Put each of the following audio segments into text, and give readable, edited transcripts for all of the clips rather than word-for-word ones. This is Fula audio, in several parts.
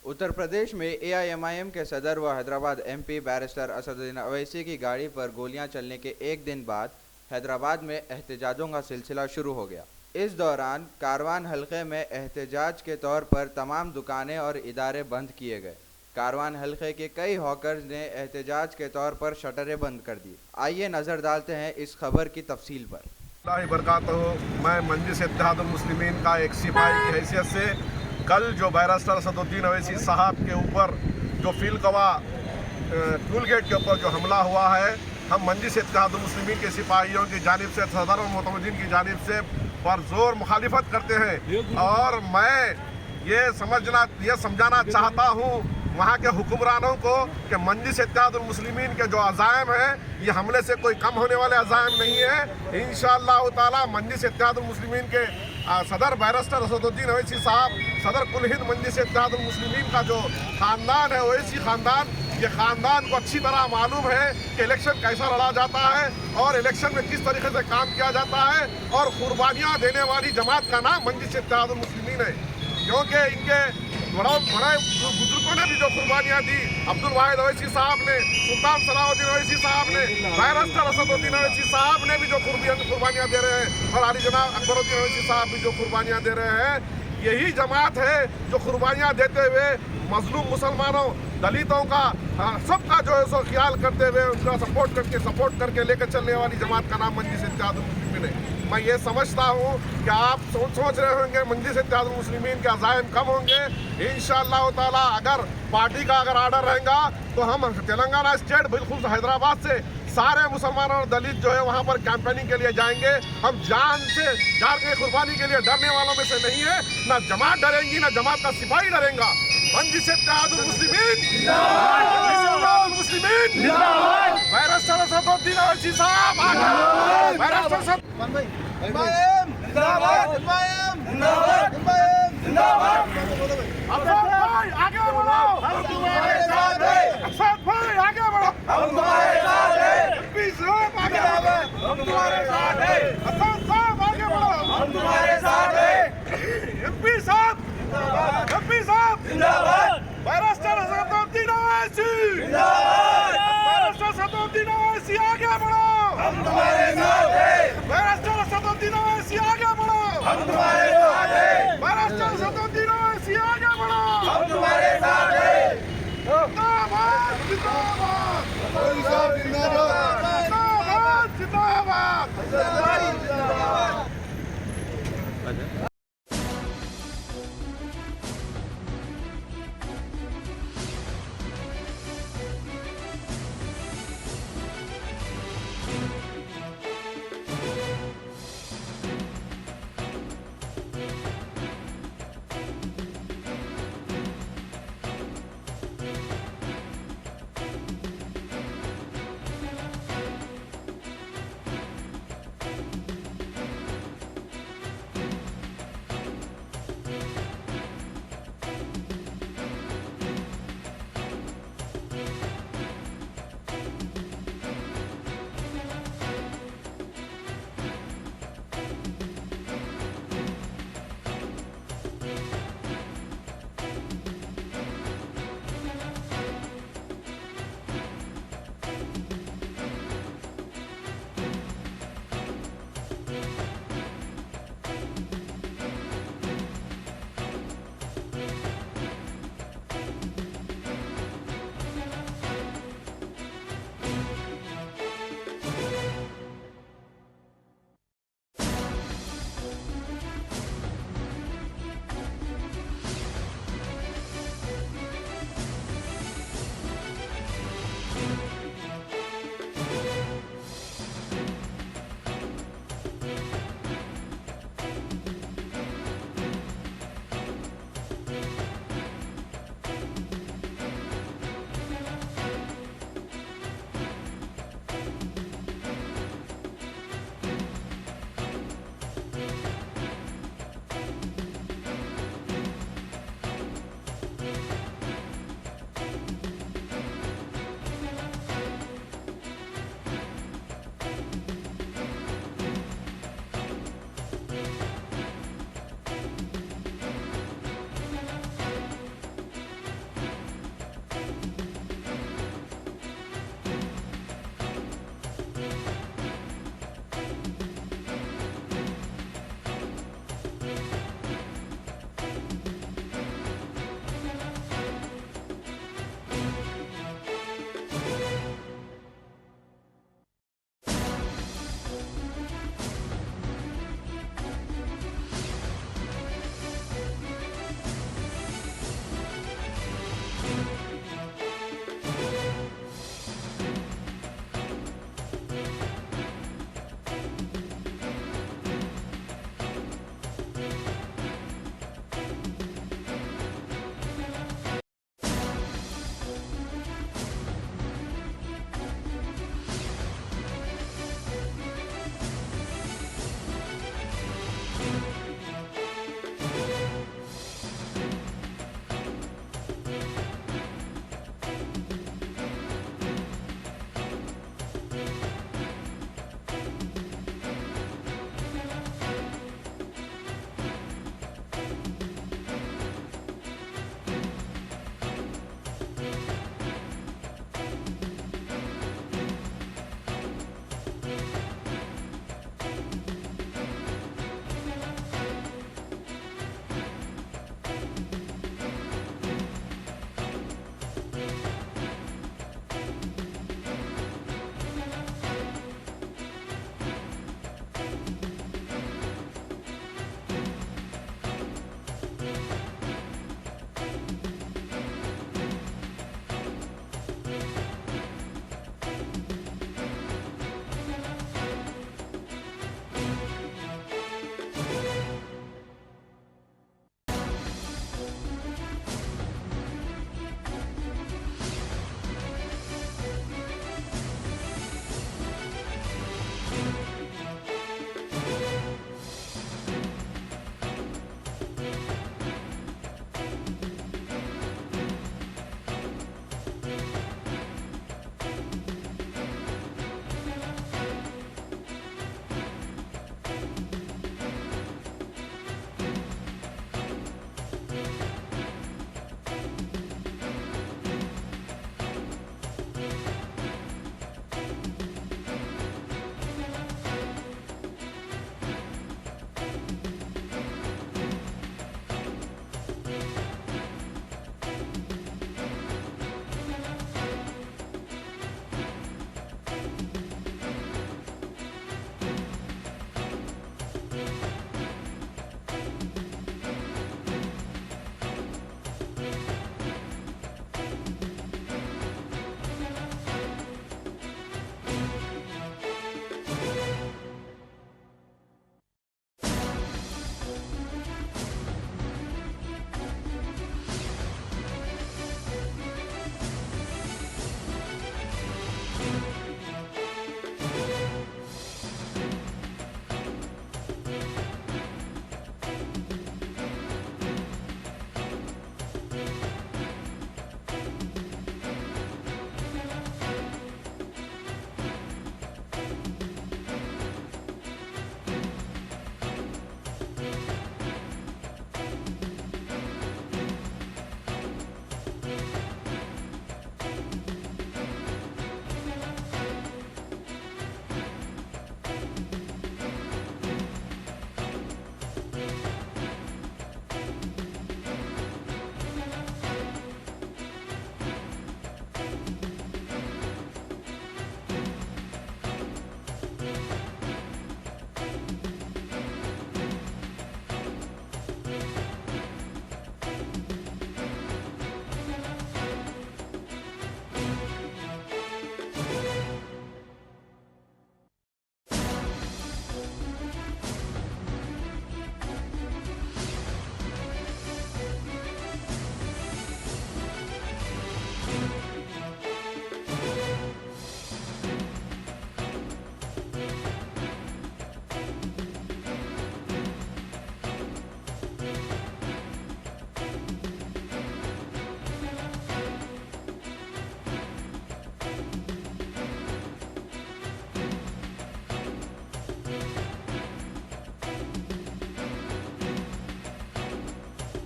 उत्तर प्रदेश में एआईएमआईएम के सदर व हैदराबाद एमपी बैरिस्टर असदुद्दीन अवैसी की गाड़ी पर गोलियां चलने के एक दिन बाद हैदराबाद में एहतजाजों का सिलसिला शुरू हो गया। इस दौरान कारवान हलके में एहतजाज के तौर पर तमाम दुकानें और इदारे बंद किए गए। कारवान हलके के कई हॉकर्स ने एहतजाज के तौर पर शटरें बंद कर दी। आइए नजर डालते हैं इस खबर की तफसील पर। मैं मजलिस इत्तेहादुल मुस्लिमीन का एक सिपाही की हैसियत से कल जो बैरिस्टर असदुद्दीन अवैसी साहब के ऊपर जो फीलकवा टूल गेट के ऊपर जो हमला हुआ है, हम मजलिस इत्तेहादुल मुस्लिमीन के सिपाहियों की जानिब से, सदर और मुतमद्दीन की जानिब से पुरजोर मुखालिफत करते हैं। और मैं ये समझाना चाहता हूँ वहाँ के हुक्मरानों को कि मजलिस इत्तेहादुल मुस्लिमीन के जो अज़ाइम हैं ये हमले से कोई कम होने वाले अज़ाइम नहीं है। इंशाअल्लाह ताला मजलिस इत्तेहादुल मुस्लिमीन के सदर बैरिस्टर असदुद्दीन अवैसी साहब, सदर कुल हिंद मजलिस इत्तेहादुल मुस्लिमीन का जो ख़ानदान है अवैसी ख़ानदान, ये ख़ानदान को अच्छी तरह मालूम है कि इलेक्शन कैसा लड़ा जाता है और इलेक्शन में किस तरीके से काम किया जाता है। और कुर्बानियाँ देने वाली जमात का नाम मजलिस इत्तेहादुल मुस्लिमीन है, क्योंकि इनके बड़े बुजुर्गों ने भी जो कुर्बानियाँ दी, अब्दुल वाहिद अवैसी साहब ने, सुल्तान सलाहुद्दीन अवैसी साहब ने, बैरिस्टर असदुद्दीन अवैसी साहब ने भी जो कुर्बानियाँ दे रहे हैं और अली जनाब अकबरुद्दीन अवैसी साहब भी जो कुर्बानियाँ दे रहे हैं, यही जमात है जो कुर्बानियाँ देते हुए मजलूम मुसलमानों, दलितों का, सबका जो है सो ख्याल करते हुए उनका सपोर्ट करके लेकर चलने वाली जमात का नाम मजलिस इत्तेहादुल मुस्लिमीन है। मैं ये समझता हूँ कि आप सोच रहे होंगे मजलिस इत्तेहादुल मुस्लिमीन के अज़ाइम कम होंगे। इंशाअल्लाह ताला अगर पार्टी का आर्डर रहेगा तो हम तेलंगाना स्टेट, बिल्कुल हैदराबाद से सारे मुसलमान और दलित जो है वहाँ पर कैंपेनिंग के लिए जाएंगे। हम जान के कुर्बानी के लिए डरने वालों में से नहीं है। ना जमात डरेंगी, ना जमात का सिपाही डरेगा। मजलिस इत्तेहादुल मुस्लिमीन बैरिस्टर असदुद्दीन अवैसी साहब, बैरिस्टर आगे बढ़ो, हम तुम्हारे साथ हैं। असद भाई आगे बढ़ो, हम तुम्हारे साथ हैं। एमपी साहब आगे बढ़ो, हम तुम्हारे साथ हैं। असद साहब आगे बढ़ो, हम तुम्हारे साथ हैं। एमपी साहब जिंदाबाद। बैरिस्टर असदुद्दीन अवैसी जिंदाबाद। बैरिस्टर असदुद्दीन अवैसी आगे बढ़ो, हम तुम्हारे साथ हैं। बैरिस्टर असदुद्दीन अवैसी आगे बढ़ो, हम तुम्हारे साथ हैं।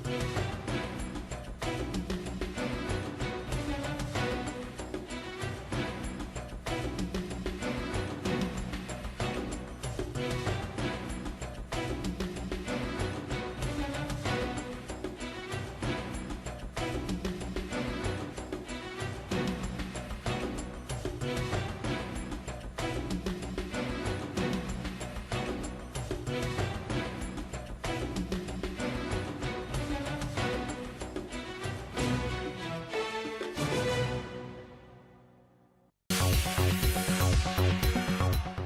है।